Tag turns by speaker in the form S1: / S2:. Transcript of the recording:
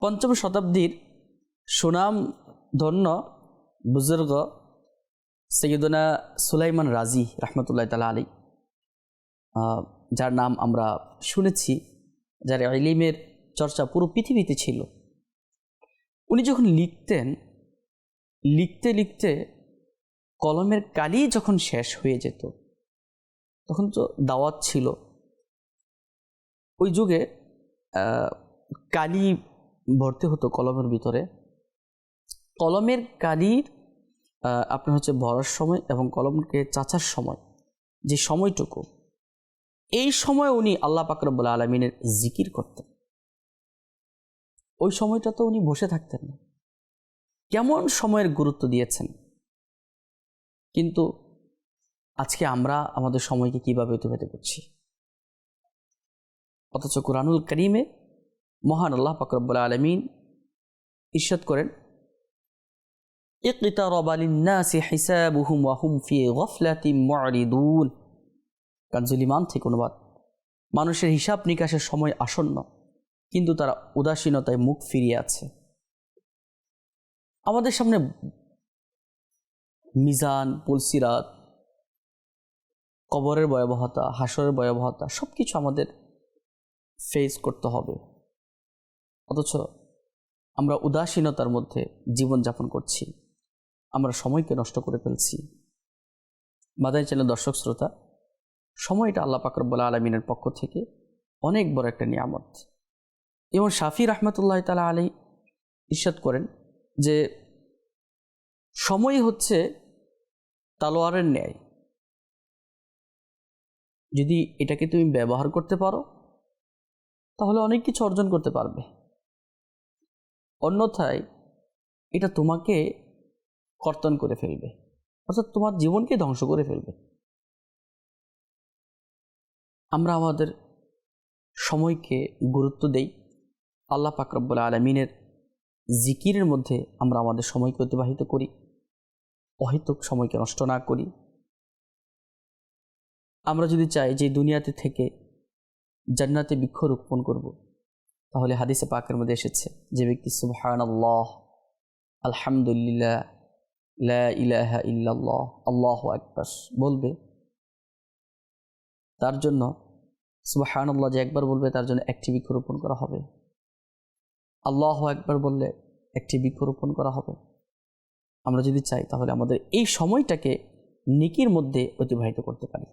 S1: পঞ্চম শতাব্দীর সুনাম ধন্য বুজুর্গ সৈয়দনা সুলাইমান রাজি রহমতুল্লাহ তাআলা আলাইহি, যার নাম আমরা শুনেছি, যার ইলমের চর্চা পুরো পৃথিবীতে ছিল। উনি যখন লিখতে লিখতে কলমের কালি যখন শেষ হয়ে যেত, তখন তো দাওয়াত ছিল। ওই যুগে কালি ভরতে হতো কলমের ভিতরে। কলমের কালির আপনার ভরার সময় এবং কলমকে চাচার সময়, যে সময়টুকু, এই সময় উনি আল্লাহ পাক রব্বুল আলামিনের জিকির করতেন। ওই সময়টা তো উনি বসে থাকতেন না। কেমন সময়ের গুরুত্ব দিয়েছেন। কিন্তু আজকে আমরা আমাদের সময়কে কিভাবে অতিবাহিত করছি। অথচ কুরআনুল কারীমে মহান আল্লাহ পাক রব্বুল আলামিন ইরশাদ করেন, ইকতারাবা লিন-নাসি হিসাবুহুম ওয়া হুম ফি গাফলাতিন মু'রিদুন। কানজুল ঈমান থেকে অনুবাদ। মানুষের হিসাব নিকাশের সময় আসন্ন, কিন্তু তারা উদাসীনতায় মুখ ফিরিয়ে আছে। আমাদের সামনে মিজান, পুলসিরাত, কবরের ভয়াবহতা, হাসরের ভয়াবহতা সবকিছু আমাদের ফেস করতে হবে। অথচ আমরা উদাসীনতার মধ্যে জীবনযাপন করছি, আমরা সময়কে নষ্ট করে ফেলছি। মাদানী চ্যানেল দর্শক শ্রোতা, সময়টা আল্লাহ পাক রব্বুল আলামিনের পক্ষ থেকে অনেক বড় একটা নিয়ামত। এবং শাফি রহমতুল্লাহ তাআলা আলাইহি ইরশাদ করেন যে সময় হচ্ছে তালোয়ারের ন্যায়। যদি এটাকে তুমি ব্যবহার করতে পারো তাহলে অনেক কিছু অর্জন করতে পারবে, অন্যথায় এটা তোমাকে কর্তন করে ফেলবে, অর্থাৎ তোমার জীবনকে ধ্বংস করে ফেলবে। আমরা আমাদের সময়কে গুরুত্ব দেই, আল্লাহ পাক রব্বুল আলামিনের জিকিরের মধ্যে আমরা আমাদের সময়কে অতিবাহিত করি, অহেতুক সময়কে নষ্ট না করি। আমরা যদি চাই যে দুনিয়াতে থেকে জান্নাতে বৃক্ষরোপণ করব, তাহলে হাদিসে পাকের মধ্যে এসেছে, যে ব্যক্তি সুবহানাল্লাহ, আলহামদুলিল্লাহ, লা ইলাহা ইল্লাল্লাহ, আল্লাহু আকবার বলবে, তার জন্য সুবহানাল্লাহ যে একবার বলবে তার জন্য একটি বৃক্ষরোপণ করা হবে, আল্লাহু আকবার বললে একটি বৃক্ষরোপণ করা হবে। আমরা যদি চাই তাহলে আমাদের এই সময়টাকে নেকির মধ্যে অতিবাহিত করতে পারি।